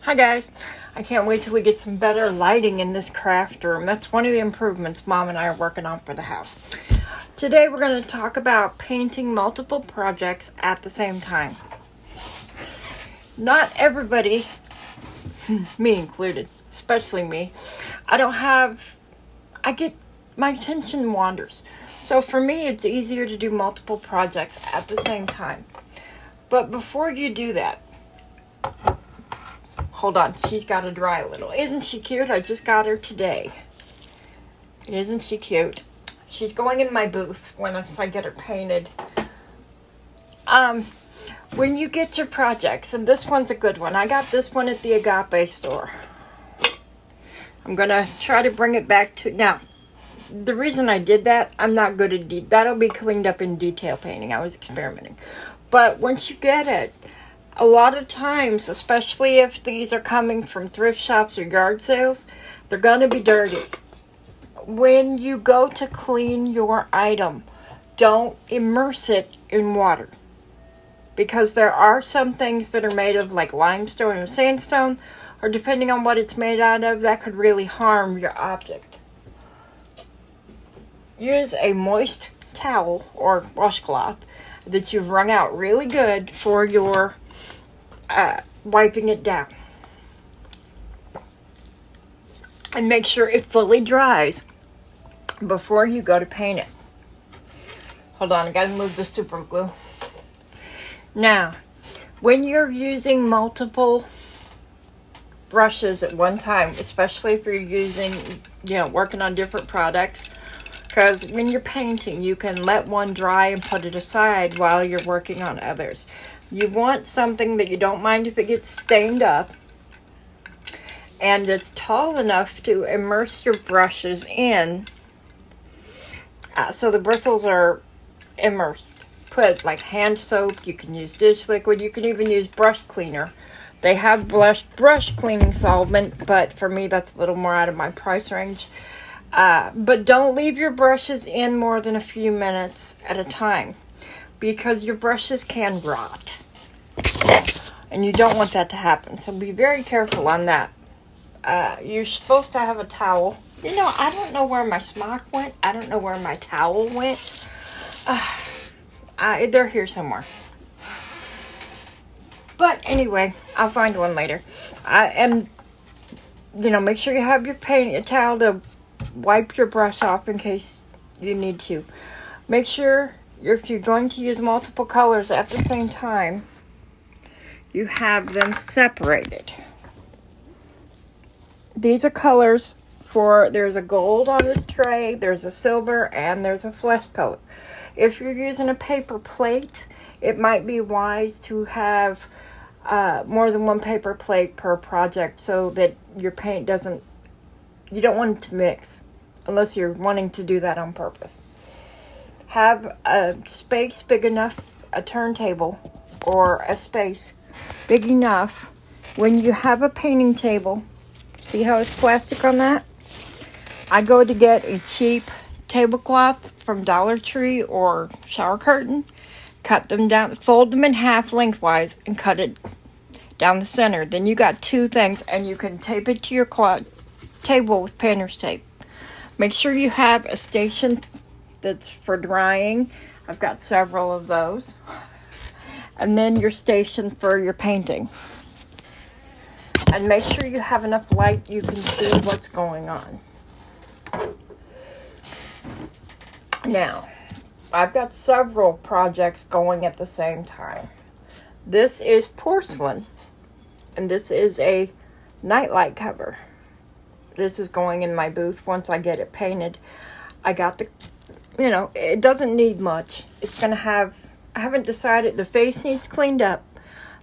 Hi guys, I can't wait till we get some better lighting in this craft room. That's one of the improvements Mom and I are working on for the house. Today we're going to talk about painting multiple projects at the same time. Not everybody, me included, especially me, my attention wanders. So for me it's easier to do multiple projects at the same time. But before you do that, hold on, she's got to dry a little. Isn't she cute? I just got her today. Isn't she cute? She's going in my booth once I get her painted. When you get your projects, and this one's a good one. I got this one at the Agape store. I'm going to try to bring it back to... Now, the reason I did that, I'm not good at... That'll be cleaned up in detail painting. I was experimenting. But once you get it, a lot of times, especially if these are coming from thrift shops or yard sales, they're going to be dirty. When you go to clean your item, don't immerse it in water. Because there are some things that are made of like limestone or sandstone, or depending on what it's made out of, that could really harm your object. Use a moist towel or washcloth that you've wrung out really good for your wiping it down. And make sure it fully dries before you go to paint it. Hold on, I gotta move the super glue. Now, when you're using multiple brushes at one time, especially if you're using, working on different products, because when you're painting, you can let one dry and put it aside while you're working on others. You want something that you don't mind if it gets stained up, and it's tall enough to immerse your brushes in, so the bristles are immersed. Put like hand soap, you can use dish liquid, you can even use brush cleaner. They have brush cleaning solvent, but for me that's a little more out of my price range. But don't leave your brushes in more than a few minutes at a time, because your brushes can rot. And you don't want that to happen, so be very careful on that. You're supposed to have a towel. I don't know where my smock went. I don't know where my towel went. They're here somewhere. But anyway, I'll find one later. And make sure you have your a towel to wipe your brush off in case you need to. Make sure if you're going to use multiple colors at the same time, you have them separated. These are colors there's a gold on this tray, there's a silver, and there's a flesh color. If you're using a paper plate, it might be wise to have more than one paper plate per project so that your paint you don't want it to mix unless you're wanting to do that on purpose. Have a space big enough, a turntable or a space big enough when you have a painting table. See how it's plastic on that? I go to get a cheap tablecloth from Dollar Tree or shower curtain, cut them down, fold them in half lengthwise, and cut it down the center. Then you got two things, and you can tape it to your table with painter's tape. Make sure you have a station that's for drying. I've got several of those. And then your station for your painting. And make sure you have enough light you can see what's going on. Now, I've got several projects going at the same time. This is porcelain, and this is a nightlight cover. This is going in my booth once I get it painted. I got it doesn't need much. It's going to have, I haven't decided, the face needs cleaned up,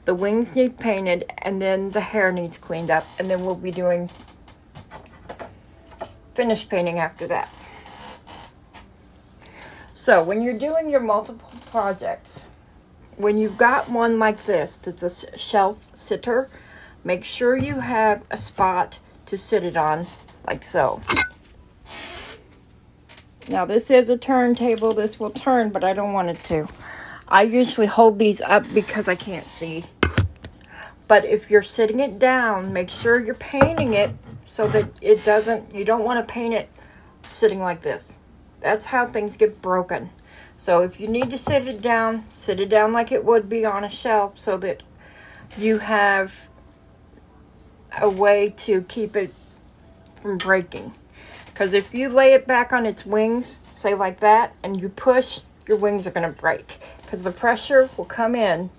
the wings need painted, and then the hair needs cleaned up, and then we'll be doing finish painting after that. So when you're doing your multiple projects, when you've got one like this that's a shelf sitter, make sure you have a spot to sit it on, like so. Now this is a turntable. This will turn, but I don't want it to. I usually hold these up because I can't see. But if you're sitting it down, make sure you're painting it so that it doesn't, you don't want to paint it sitting like this. That's how things get broken. So if you need to sit it down like it would be on a shelf so that you have a way to keep it from breaking. Because if you lay it back on its wings, say like that, and you push, your wings are going to break. Because the pressure will come in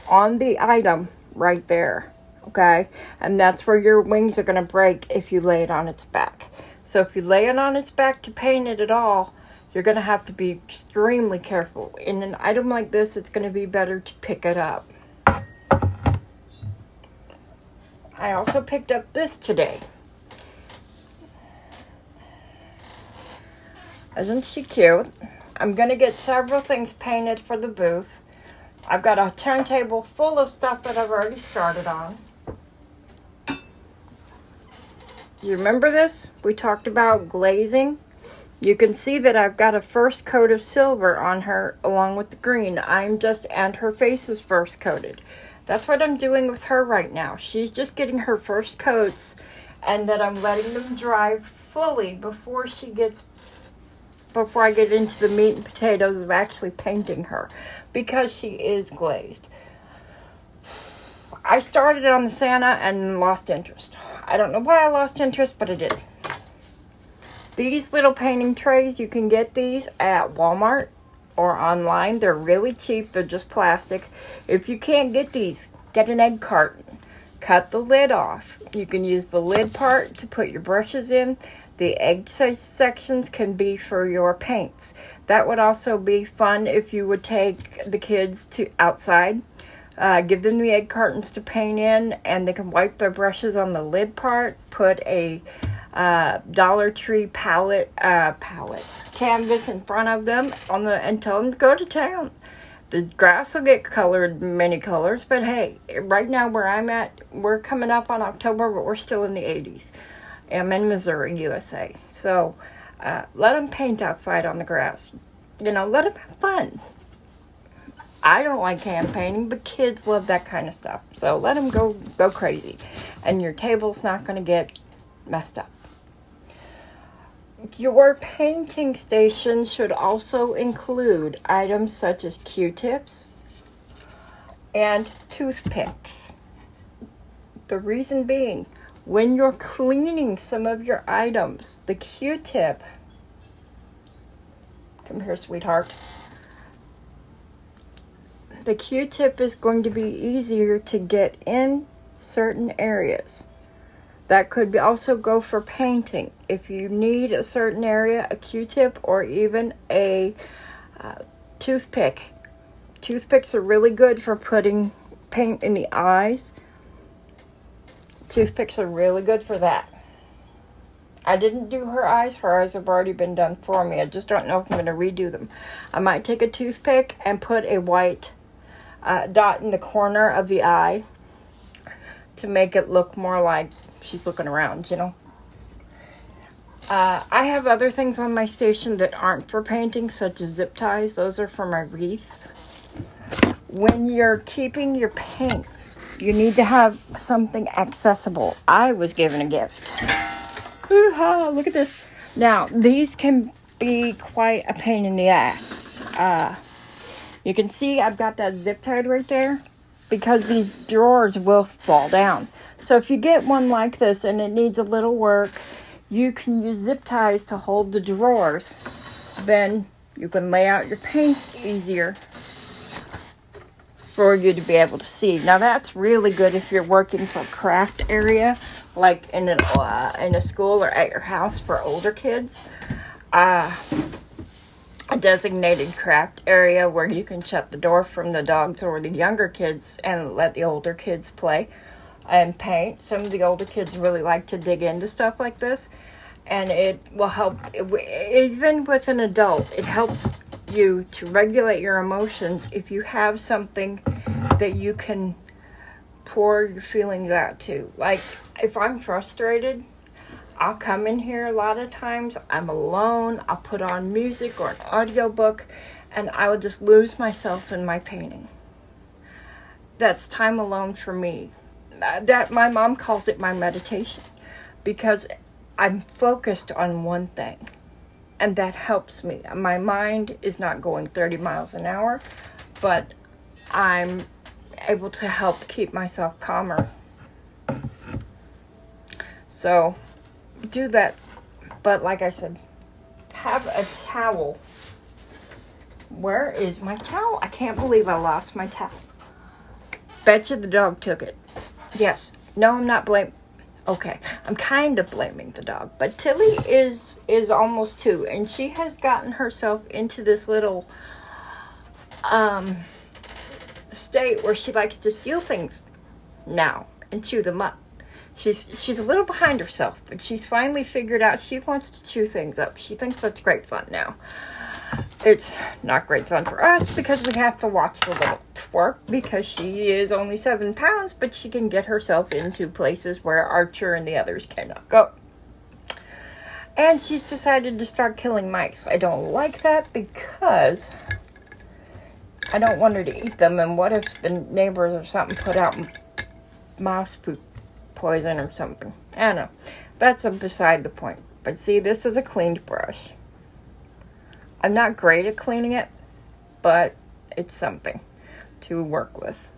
on the item right there. Okay? And that's where your wings are going to break if you lay it on its back. So if you lay it on its back to paint it at all, you're going to have to be extremely careful. In an item like this, it's going to be better to pick it up. I also picked up this today. Isn't she cute? I'm going to get several things painted for the booth. I've got a turntable full of stuff that I've already started on. You remember this? We talked about glazing. You can see that I've got a first coat of silver on her along with the green. And her face is first coated. That's what I'm doing with her right now. She's just getting her first coats, and then I'm letting them dry fully before I get into the meat and potatoes of actually painting her, because she is glazed. I started on the Santa and lost interest. I don't know why I lost interest, but I did. These little painting trays, you can get these at Walmart or online. They're really cheap. They're just plastic. If you can't get these, get an egg carton. Cut the lid off. You can use the lid part to put your brushes in. The egg sections can be for your paints. That would also be fun if you would take the kids to outside. Give them the egg cartons to paint in, and they can wipe their brushes on the lid part. Put a Dollar Tree palette canvas in front of them and tell them to go to town. The grass will get colored many colors, but hey, right now where I'm at, we're coming up on October, but we're still in the 80s. I'm in Missouri, USA. So let them paint outside on the grass. Let them have fun. I don't like hand painting, but kids love that kind of stuff. So let them go crazy. And your table's not going to get messed up. Your painting station should also include items such as Q-tips and toothpicks. The reason being, when you're cleaning some of your items, the Q-tip, come here, sweetheart. The Q-tip is going to be easier to get in certain areas. That could also go for painting. If you need a certain area, a Q-tip or even a toothpick. Toothpicks are really good for putting paint in the eyes. Toothpicks are really good for that. I didn't do her eyes. Her eyes have already been done for me. I just don't know if I'm going to redo them. I might take a toothpick and put a white dot in the corner of the eye to make it look more like she's looking around, I have other things on my station that aren't for painting, such as zip ties. Those are for my wreaths. When you're keeping your paints, you need to have something accessible. I was given a gift. Hoo-ha, look at this. Now, these can be quite a pain in the ass. You can see I've got that zip tied right there because these drawers will fall down. So if you get one like this and it needs a little work, you can use zip ties to hold the drawers. Then you can lay out your paints easier for you to be able to see. Now that's really good if you're working for a craft area, like in a school or at your house for older kids. A designated craft area where you can shut the door from the dogs or the younger kids and let the older kids play and paint. Some of the older kids really like to dig into stuff like this, and it will help. Even with an adult, it helps you to regulate your emotions if you have something that you can pour your feelings out to. Like if I'm frustrated, I'll come in here a lot of times. I'm alone. I'll put on music or an audiobook, and I will just lose myself in my painting. that's time alone for me. That my mom calls it my meditation, because I'm focused on one thing, and that helps me. My mind is not going 30 miles an hour, but I'm able to help keep myself calmer. So do that. But like I said, have a towel. Where is my towel? I can't believe I lost my towel. Betcha the dog took it. Yes. No, I'm not blaming. Okay, I'm kind of blaming the dog. But Tilly is almost 2, and she has gotten herself into this little state where she likes to steal things now and chew them up. She's a little behind herself, but she's finally figured out she wants to chew things up. She thinks that's great fun now. It's not great fun for us because we have to watch the little twerk, because she is only 7 pounds, but she can get herself into places where Archer and the others cannot go. And she's decided to start killing mice. I don't like that because I don't want her to eat them. And what if the neighbors or something put out mouse poop poison or something? I don't know. That's beside the point. But see, this is a cleaned brush. I'm not great at cleaning it, but it's something to work with.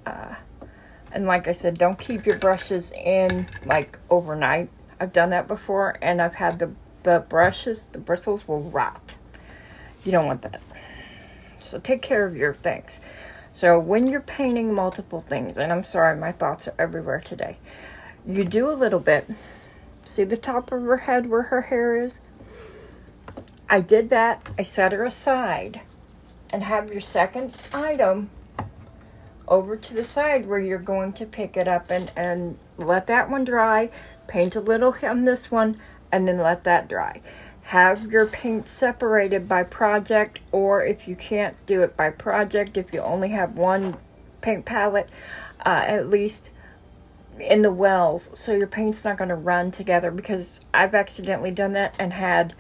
And like I said, don't keep your brushes in like overnight. I've done that before, and I've had the bristles will rot. You don't want that. So take care of your things. So when you're painting multiple things, and I'm sorry, my thoughts are everywhere today. You do a little bit. See the top of her head where her hair is? I did that. I set her aside. And have your second item over to the side where you're going to pick it up and let that one dry. Paint a little on this one, and then let that dry. Have your paint separated by project, or if you can't do it by project, if you only have one paint palette, at least in the wells, so your paint's not going to run together, because I've accidentally done that and had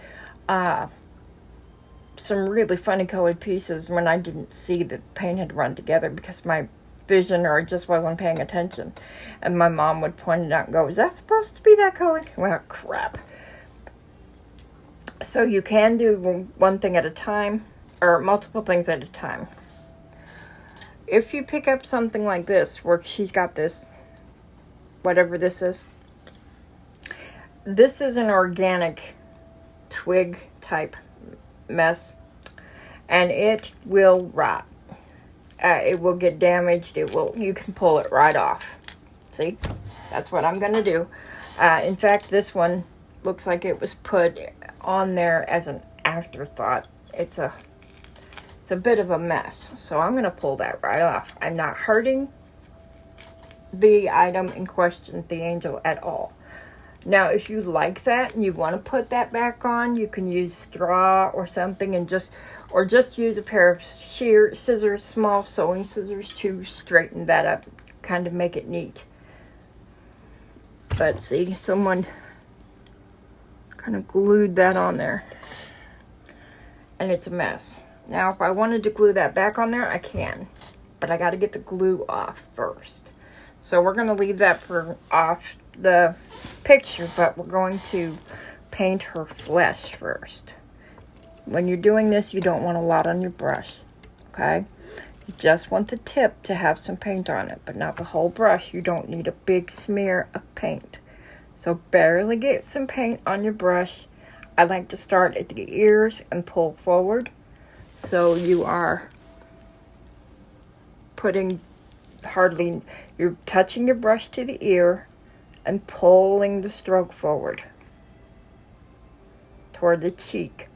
some really funny colored pieces when I didn't see that paint had run together because my vision or just wasn't paying attention. And my mom would point it out and go, "Is that supposed to be that color?" Well, crap. So you can do one thing at a time, or multiple things at a time. If you pick up something like this, where she's got this, whatever this is an organic twig type mess, and it will rot. It will get damaged. You can pull it right off. See, that's what I'm going to do. In fact, this one looks like it was put on there as an afterthought. It's a bit of a mess, so I'm going to pull that right off. I'm not hurting the item in question, the angel, at all. Now, if you like that and you want to put that back on, you can use straw or something, and just use a pair of scissors, small sewing scissors, to straighten that up, kind of make it neat. But see, someone kind of glued that on there, and it's a mess. Now, if I wanted to glue that back on there, I can, but I got to get the glue off first. So we're going to leave that off the picture, but we're going to paint her flesh first. When you're doing this, you don't want a lot on your brush, okay? You just want the tip to have some paint on it, but not the whole brush. You don't need a big smear of paint. So barely get some paint on your brush. I like to start at the ears and pull forward. So you are you're touching your brush to the ear and pulling the stroke forward toward the cheek.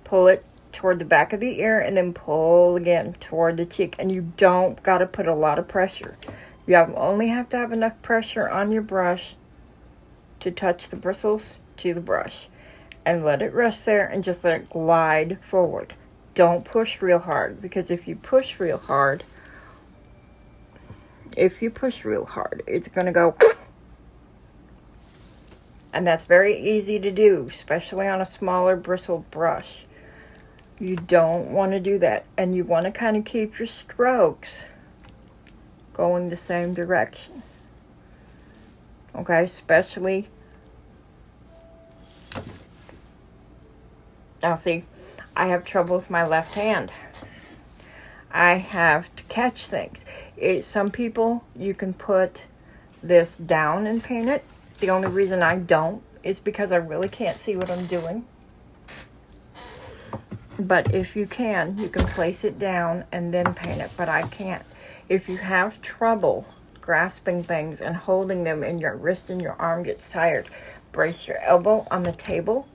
Pull it toward the back of the ear and then pull again toward the cheek. And you don't got to put a lot of pressure. You only have to have enough pressure on your brush to touch the bristles to the brush. And let it rest there and just let it glide forward. Don't push real hard, because if you push real hard, it's going to go. And that's very easy to do, especially on a smaller bristle brush. You don't want to do that. And you want to kind of keep your strokes going the same direction. Okay, especially, now see, I have trouble with my left hand. I have to catch things. Some people, you can put this down and paint it. The only reason I don't is because I really can't see what I'm doing. But if you can place it down and then paint it, but I can't. If you have trouble grasping things and holding them and your wrist and your arm gets tired, brace your elbow on the table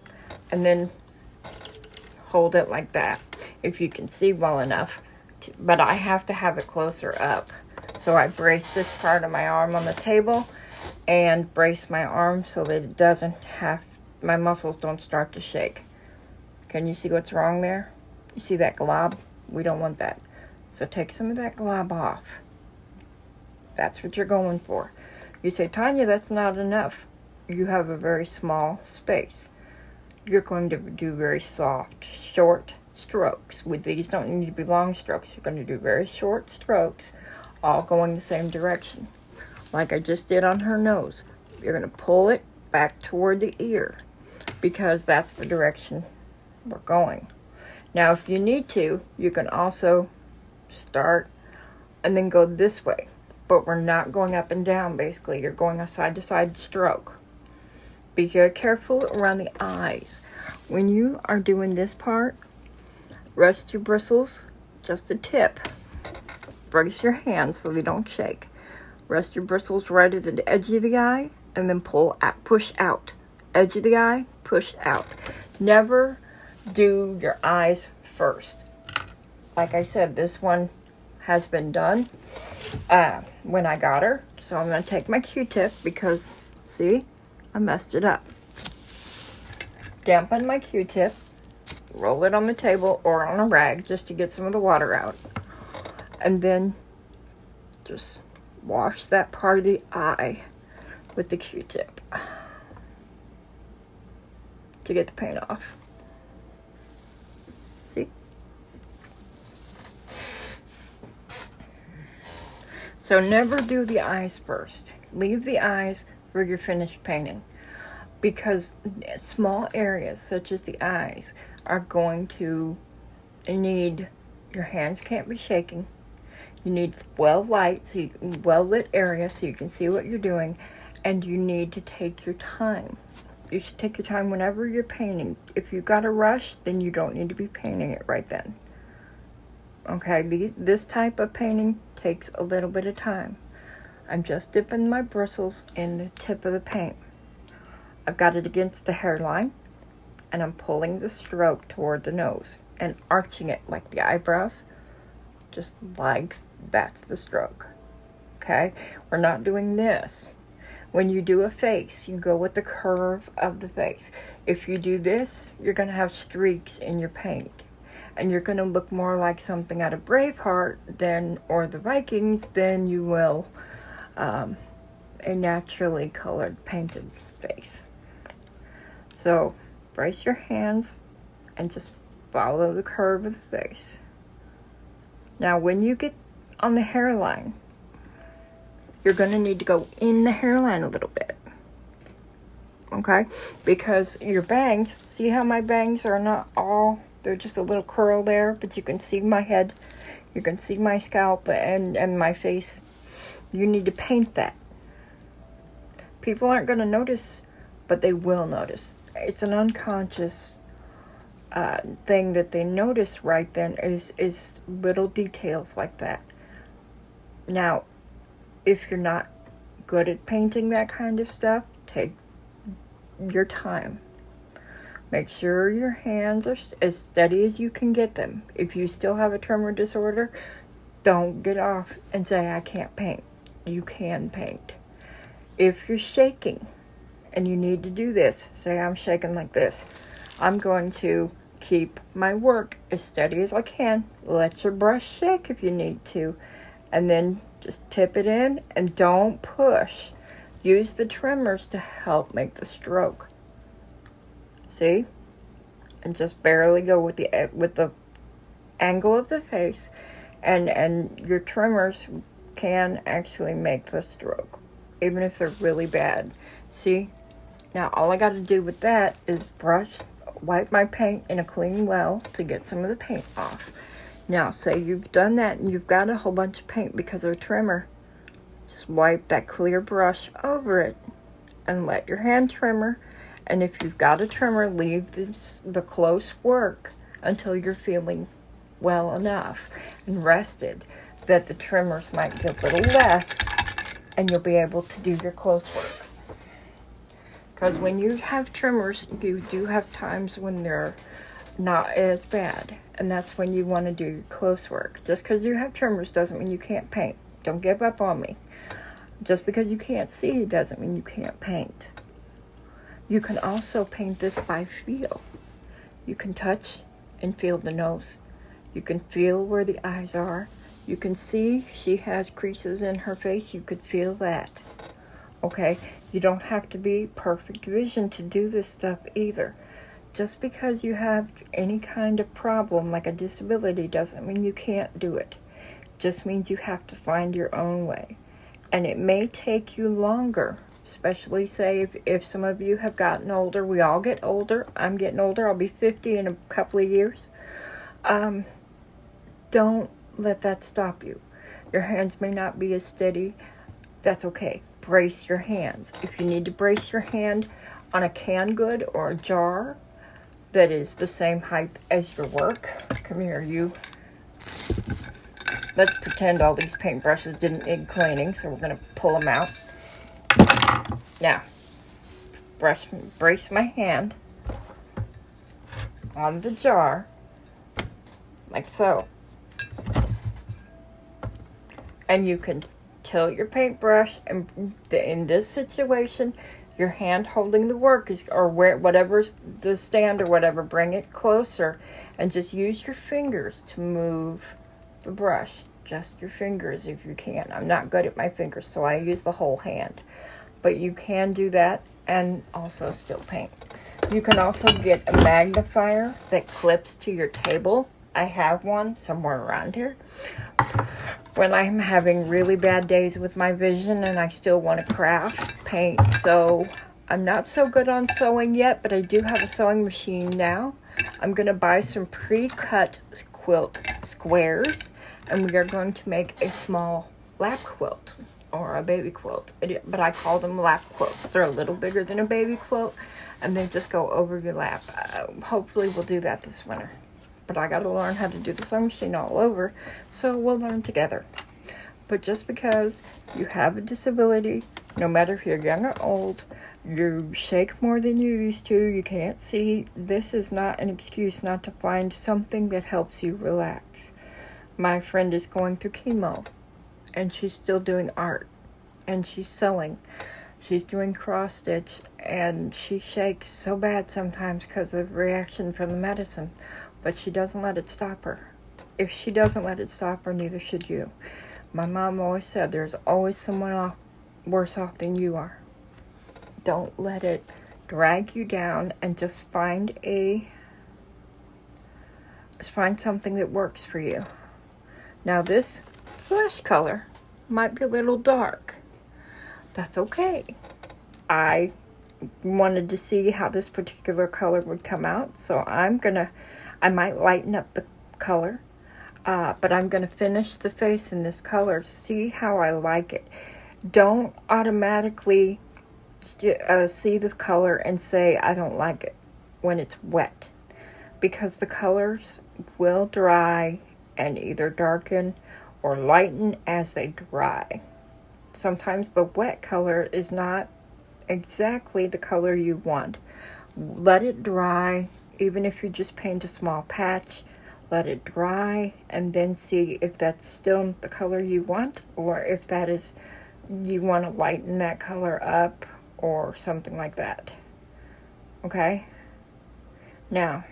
and then hold it like that if you can see well enough. But I have to have it closer up. So I brace this part of my arm on the table and brace my arm so that it doesn't have, my muscles don't start to shake. Can you see what's wrong there? You see that glob? We don't want that. So take some of that glob off. That's what you're going for. You say, Tanya, that's not enough. You have a very small space. You're going to do very soft, short strokes. With these, don't need to be long strokes. You're going to do very short strokes, all going the same direction. Like I just did on her nose. You're going to pull it back toward the ear because that's the direction we're going. Now, if you need to, you can also start and then go this way. But we're not going up and down, basically. You're going a side-to-side stroke. Be very careful around the eyes. When you are doing this part, rest your bristles, just the tip. Brace your hands so they don't shake. Rest your bristles right at the edge of the eye, and then push out. Edge of the eye, push out. Never do your eyes first. Like I said, this one has been done when I got her. So I'm going to take my Q-tip because, see, I messed it up. Dampen my Q-tip, roll it on the table or on a rag just to get some of the water out. And then just wash that part of the eye with the Q-tip to get the paint off. See? So never do the eyes first. Leave the eyes for your finished painting, because small areas such as the eyes are going to need, your hands can't be shaking. You need well lit area so you can see what you're doing, and you need to take your time. You should take your time whenever you're painting. If you've got a rush, then you don't need to be painting it right then. Okay, this type of painting takes a little bit of time. I'm just dipping my bristles in the tip of the paint. I've got it against the hairline, and I'm pulling the stroke toward the nose and arching it like the eyebrows, just like that's the stroke. Okay, we're not doing this. When you do a face, you go with the curve of the face. If you do this, you're going to have streaks in your paint. And you're going to look more like something out of Braveheart or the Vikings than you will a naturally colored painted face. So brace your hands and just follow the curve of the face. Now when you get on the hairline, you're going to need to go in the hairline a little bit. Okay? Because your bangs, see how my bangs are not all, they're just a little curl there, but you can see my head, you can see my scalp and my face. You need to paint that. People aren't going to notice, but they will notice. It's an unconscious thing that they notice right then is little details like that. Now, if you're not good at painting that kind of stuff, take your time. Make sure your hands are as steady as you can get them. If you still have a tremor disorder, don't get off and say, I can't paint. You can paint. If you're shaking and you need to do this, say I'm shaking like this. I'm going to keep my work as steady as I can. Let your brush shake if you need to. And then just tip it in and don't push. Use the tremors to help make the stroke. See? and just barely go with the angle of the face, and your trimmers can actually make the stroke, even if they're really bad. See? Now all I got to do with that is wipe my paint in a clean well to get some of the paint off. Now, say you've done that and you've got a whole bunch of paint because of a trimmer. Just wipe that clear brush over it and let your hand trimmer. And if you've got a trimmer, leave the close work until you're feeling well enough and rested that the trimmers might get a little less and you'll be able to do your close work. Because when you have trimmers, you do have times when they're not as bad. And that's when you want to do your close work. Just because you have trimmers doesn't mean you can't paint. Don't give up on me. Just because you can't see doesn't mean you can't paint. You can also paint this by feel. You can touch and feel the nose. You can feel where the eyes are. You can see she has creases in her face. You could feel that. Okay? You don't have to be perfect vision to do this stuff either. Just because you have any kind of problem, like a disability, doesn't mean you can't do it. Just means you have to find your own way. And it may take you longer, especially say if some of you have gotten older. We all get older. I'm getting older. I'll be 50 in a couple of years. Don't let that stop you. Your hands may not be as steady. That's okay. Brace your hands. If you need to brace your hand on a canned good or a jar that is the same height as your work. Come here, you. Let's pretend all these paintbrushes didn't need cleaning, so we're going to pull them out. Now, brace my hand on the jar, like so. And you can tilt your paintbrush, and in this situation, your hand holding the work is, or whatever's the stand or whatever, bring it closer and just use your fingers to move the brush. Just your fingers if you can. I'm not good at my fingers, so I use the whole hand. But you can do that and also still paint. You can also get a magnifier that clips to your table. I have one somewhere around here. When I'm having really bad days with my vision and I still want to craft, paint, sew. I'm not so good on sewing yet, but I do have a sewing machine now. I'm going to buy some pre-cut quilt squares, and we are going to make a small lap quilt or a baby quilt. But I call them lap quilts. They're a little bigger than a baby quilt, and they just go over your lap. Hopefully we'll do that this winter. But I got to learn how to do the sewing machine all over, so we'll learn together. But just because you have a disability, no matter if you're young or old, you shake more than you used to, you can't see, this is not an excuse not to find something that helps you relax. My friend is going through chemo, and she's still doing art, and she's sewing. She's doing cross stitch, and she shakes so bad sometimes because of reaction from the medicine. But she doesn't let it stop her. If she doesn't let it stop her, neither should you. My mom always said there's always someone worse off than you are. Don't let it drag you down, and just find something that works for you. Now this flesh color might be a little dark. That's okay. I wanted to see how this particular color would come out, so I might lighten up the color, but I'm going to finish the face in this color. See how I like it. Don't automatically see the color and say, I don't like it when it's wet. Because the colors will dry and either darken or lighten as they dry. Sometimes the wet color is not exactly the color you want. Let it dry. Even if you just paint a small patch, let it dry and then see if that's still the color you want, or if that is, you want to lighten that color up or something like that. Okay? Now,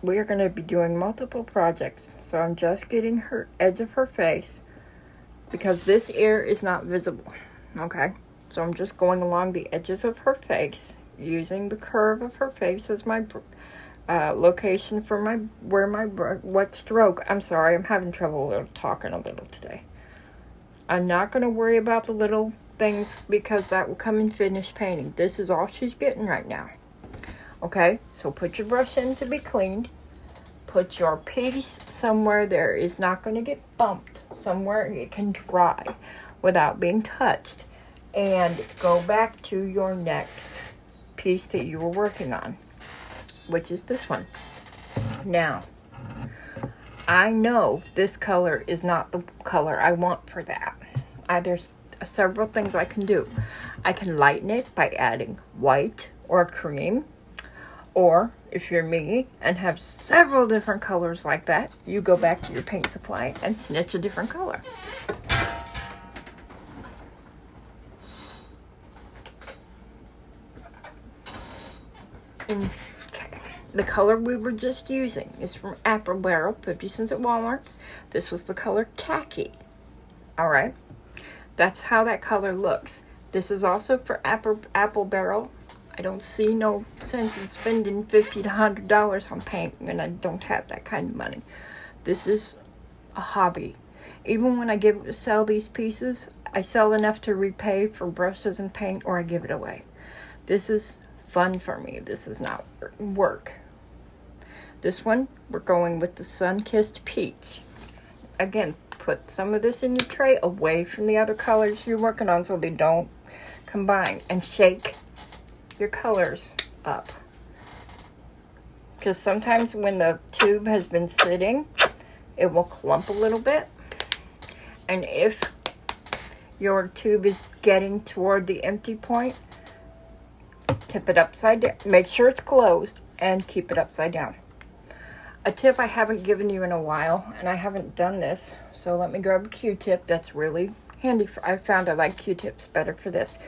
we are going to be doing multiple projects, so I'm just getting her edge of her face because this ear is not visible. Okay? So I'm just going along the edges of her face, using the curve of her face as my location for what stroke. I'm sorry, I'm having trouble talking a little today. I'm not going to worry about the little things because that will come in finished painting. This is all she's getting right now. Okay, so put your brush in to be cleaned. Put your piece somewhere there is not going to get bumped. Somewhere it can dry without being touched. And go back to your next piece that you were working on, which is this one. Now, I know this color is not the color I want for that. There's several things I can do. I can lighten it by adding white or cream. Or, if you're me and have several different colors like that, you go back to your paint supply and snitch a different color. Okay, the color we were just using is from Apple Barrel, 50 cents at Walmart. This was the color khaki. Alright, that's how that color looks. This is also for Apple Barrel. I don't see no sense in spending $50 to $100 on paint when I don't have that kind of money. This is a hobby. Even when I sell these pieces, I sell enough to repay for brushes and paint, or I give it away. This is fun for me. This is not work. This one, we're going with the Sun-Kissed Peach. Again, put some of this in your tray away from the other colors you're working on so they don't combine, and shake your colors up, because sometimes when the tube has been sitting, it will clump a little bit. And if your tube is getting toward the empty point, tip it upside down. Make sure it's closed and keep it upside down. A tip I haven't given you in a while, and I haven't done this, so let me grab a Q-tip. That's really handy. I found I like Q-tips better for this.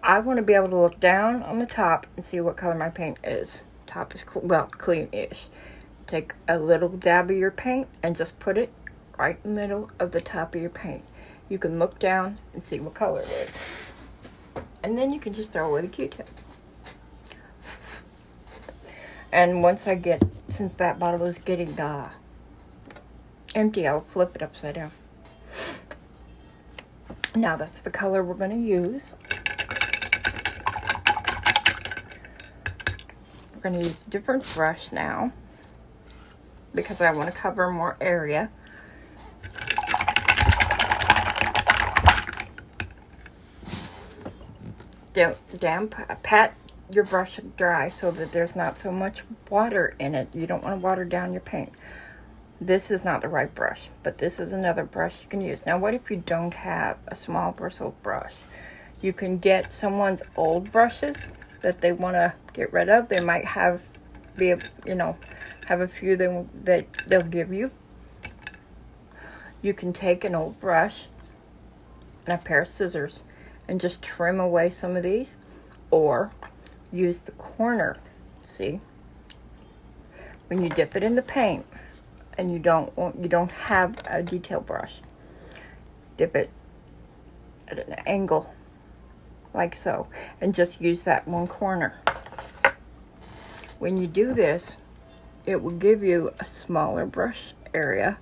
I want to be able to look down on the top and see what color my paint is. Top is, clean-ish. Take a little dab of your paint and just put it right in the middle of the top of your paint. You can look down and see what color it is. And then you can just throw away the Q-tip. And once since that bottle is getting empty, I'll flip it upside down. Now that's the color we're going to use. We're going to use a different brush now because I want to cover more area. Pat your brush dry so that there's not so much water in it. You don't want to water down your paint. This is not the right brush, but this is another brush you can use. Now, what if you don't have a small bristle brush? You can get someone's old brushes that they want to get rid of. They might have a few that they'll give you. You can take an old brush and a pair of scissors and just trim away some of these, or use the corner. See, when you dip it in the paint and you don't have a detail brush, dip it at an angle like so, and just use that one corner. When you do this, it will give you a smaller brush area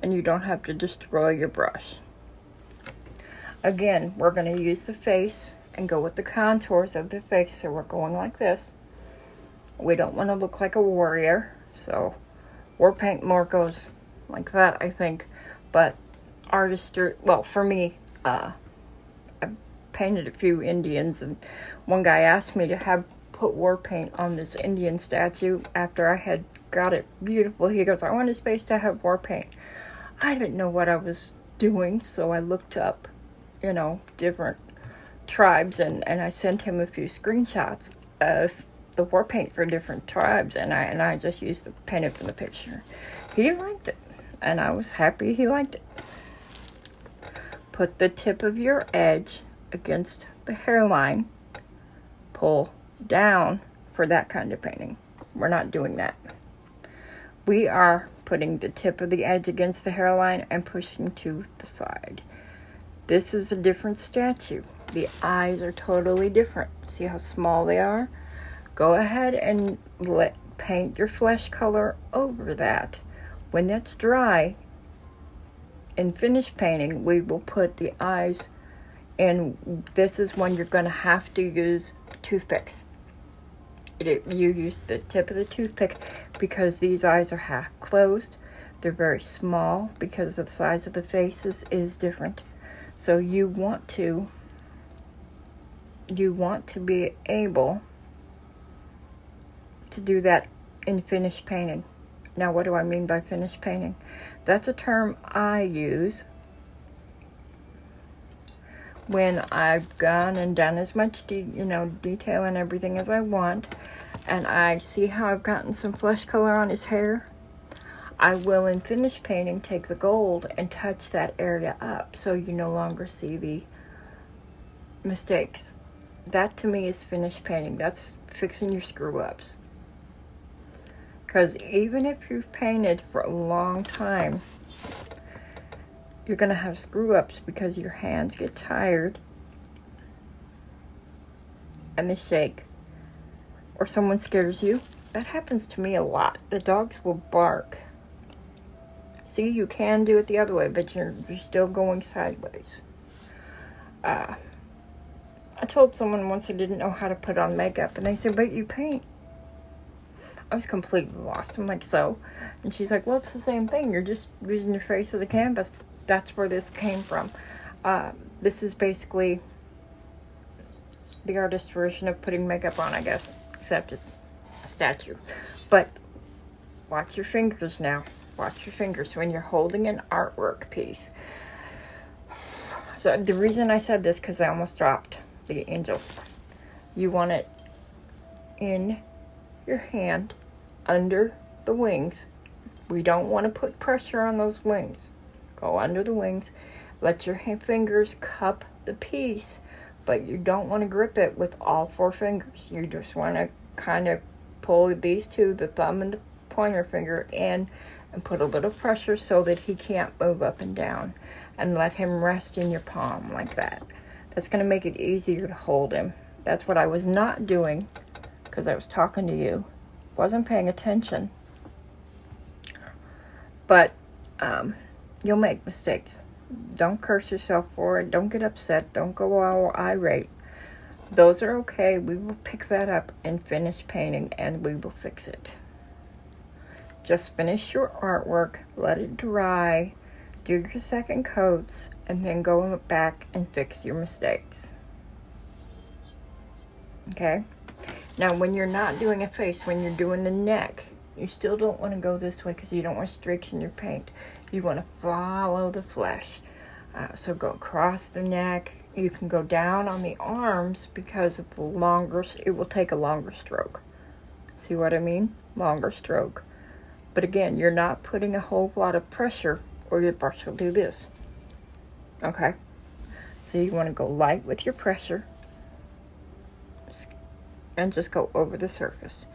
and you don't have to destroy your brush. Again, we're going to use the face and go with the contours of the face. So we're going like this. We don't want to look like a warrior, so war paint more goes like that, I think. But artistry, well, for me, I painted a few Indians, and one guy asked me to put war paint on this Indian statue after I had got it beautiful. He goes, I want his face to have war paint. I didn't know what I was doing, so I looked up, different tribes, and I sent him a few screenshots of the war paint for different tribes, and I just used the painted from the picture. He liked it, and I was happy he liked it. Put the tip of your edge against the hairline. Pull down for that kind of painting. We're not doing that. We are putting the tip of the edge against the hairline and pushing to the side. This is a different statue. The eyes are totally different. See how small they are? Go ahead and paint your flesh color over that. When that's dry, in finish painting, we will put the eyes, and this is when you're going to have to use toothpicks. You use the tip of the toothpick because these eyes are half closed. They're very small because the size of the faces is different. So you want to be able to do that in finish painting. Now, what do I mean by finish painting? That's a term I use when I've gone and done as much detail and everything as I want, and I see how I've gotten some flesh color on his hair. I will, in finish painting, take the gold and touch that area up so you no longer see the mistakes. That to me is finish painting. That's fixing your screw-ups. Because even if you've painted for a long time, you're going to have screw-ups because your hands get tired and they shake. Or someone scares you. That happens to me a lot. The dogs will bark. See, you can do it the other way, but you're still going sideways. I told someone once I didn't know how to put on makeup, and they said, but you paint. I was completely lost. I'm like, so? And she's like, well, it's the same thing. You're just using your face as a canvas. That's where this came from. This is basically the artist version of putting makeup on, I guess. Except it's a statue. But watch your fingers now. Watch your fingers when you're holding an artwork piece. So the reason I said this, because I almost dropped the angel. You want it in your hand under the wings. We don't want to put pressure on those wings. Go under the wings. Let your fingers cup the piece, but you don't want to grip it with all 4 fingers. You just want to kind of pull these two, the thumb and the pointer finger, in and put a little pressure so that he can't move up and down, and let him rest in your palm like that. That's going to make it easier to hold him. That's what I was not doing because I was talking to you. Wasn't paying attention. But you'll make mistakes. Don't curse yourself for it. Don't get upset. Don't go all irate. Those are okay. We will pick that up and finish painting, and we will fix it. Just finish your artwork, let it dry, do your second coats, and then go back and fix your mistakes. Okay? Now, when you're not doing a face, when you're doing the neck, you still don't want to go this way because you don't want streaks in your paint. You want to follow the flesh. So go across the neck. You can go down on the arms because of the longer, it will take a longer stroke. See what I mean? Longer stroke. But again, you're not putting a whole lot of pressure or your brush will do this. Okay? So you want to go light with your pressure and just go over the surface,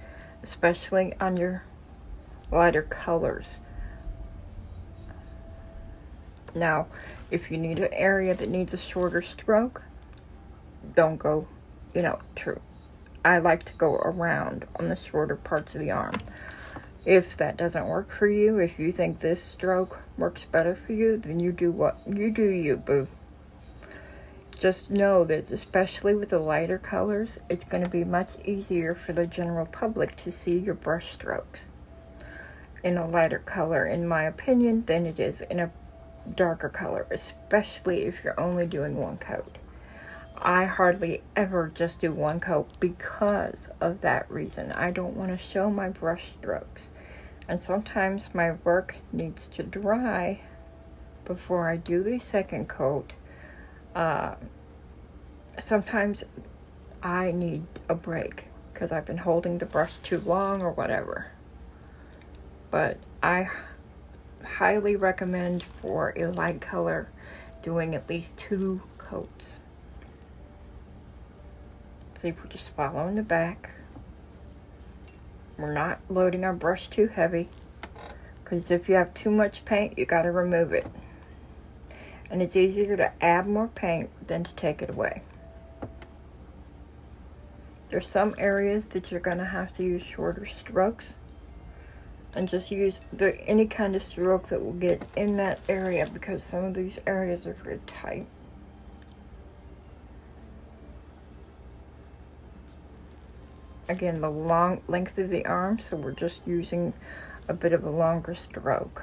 especially on your lighter colors. Now, if you need an area that needs a shorter stroke, don't go, true. I like to go around on the shorter parts of the arm. If that doesn't work for you, if you think this stroke works better for you, then you do what you do, you boo. Just know that especially with the lighter colors, it's going to be much easier for the general public to see your brush strokes in a lighter color, in my opinion, than it is in a darker color, especially if you're only doing one coat. I hardly ever just do one coat because of that reason. I don't want to show my brush strokes. And sometimes my work needs to dry before I do the second coat. Sometimes I need a break because I've been holding the brush too long or whatever. But I highly recommend for a light color doing at least 2 coats. See, we're just following the back. We're not loading our brush too heavy, because if you have too much paint, you got to remove it. And it's easier to add more paint than to take it away. There's some areas that you're going to have to use shorter strokes. And just use any kind of stroke that will get in that area, because some of these areas are very tight. Again, the long length of the arm, so we're just using a bit of a longer stroke.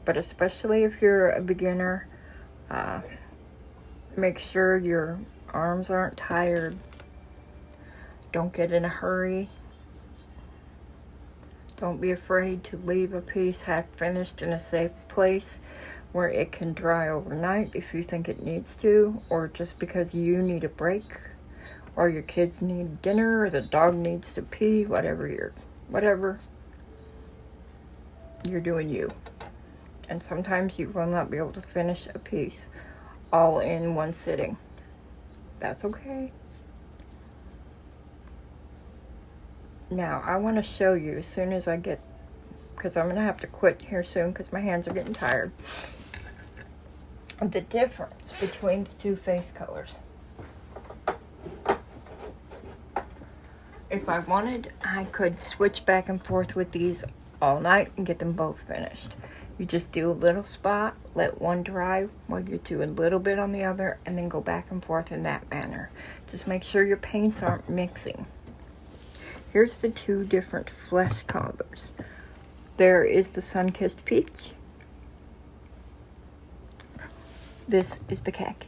But especially if you're a beginner, make sure your arms aren't tired. Don't get in a hurry. Don't be afraid to leave a piece half finished in a safe place where it can dry overnight if you think it needs to, or just because you need a break, or your kids need dinner, or the dog needs to pee, whatever you're doing you. And sometimes you will not be able to finish a piece all in one sitting. That's okay. Now, I want to show you as soon as I get, because I'm going to have to quit here soon because my hands are getting tired, the difference between the two face colors. If I wanted, I could switch back and forth with these all night and get them both finished. You just do a little spot, let one dry while you do a little bit on the other, and then go back and forth in that manner. Just make sure your paints aren't mixing. Here's the two different flesh colors. There is the sun-kissed peach. This is the khaki.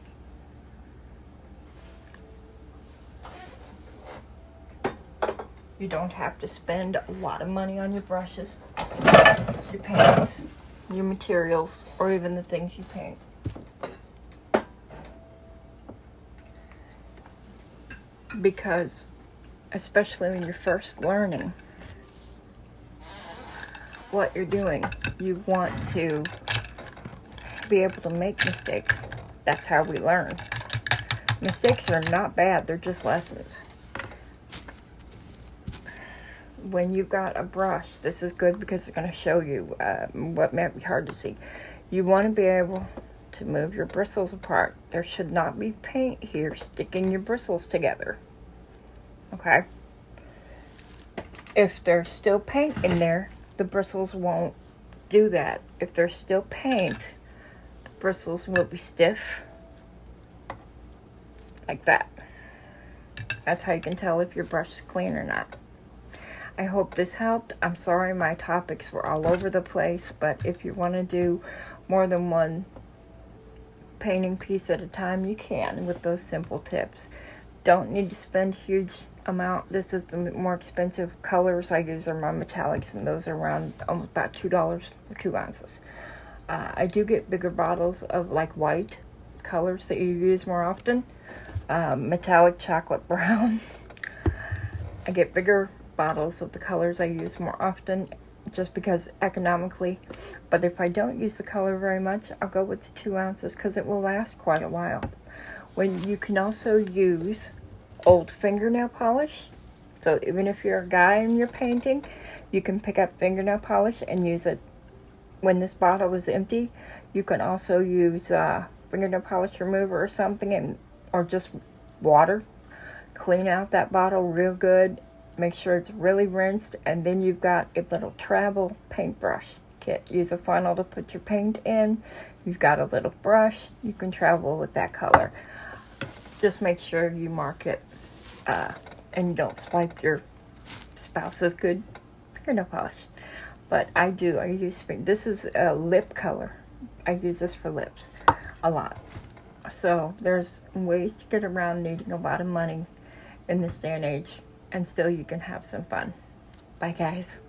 You don't have to spend a lot of money on your brushes, your paints, your materials, or even the things you paint. Because, especially when you're first learning what you're doing, you want to be able to make mistakes. That's how we learn. Mistakes are not bad, they're just lessons. When you've got a brush, this is good because it's going to show you what might be hard to see. You want to be able to move your bristles apart. There should not be paint here sticking your bristles together. Okay? If there's still paint in there, the bristles won't do that. If there's still paint, the bristles will be stiff. Like that. That's how you can tell if your brush is clean or not. I hope this helped. I'm sorry my topics were all over the place, but if you want to do more than one painting piece at a time, you can with those simple tips. Don't need to spend huge amount. This is the more expensive colors I use are my metallics, and those are around almost about $2 for 2 ounces. I do get bigger bottles of like white colors that you use more often. Metallic chocolate brown. I get bigger bottles of the colors I use more often just because economically, but if I don't use the color very much, I'll go with the 2 ounces because it will last quite a while. When you can also use old fingernail polish, so even if you're a guy and you're painting, you can pick up fingernail polish and use it when this bottle is empty. You can also use fingernail polish remover or something, or just water. Clean out that bottle real good. Make sure it's really rinsed, and then you've got a little travel paintbrush kit. Use a funnel to put your paint in. You've got a little brush. You can travel with that color. Just make sure you mark it, and you don't swipe your spouse's good fingernail polish. But I use, this is a lip color. I use this for lips a lot. So there's ways to get around needing a lot of money in this day and age, and still you can have some fun. Bye, guys.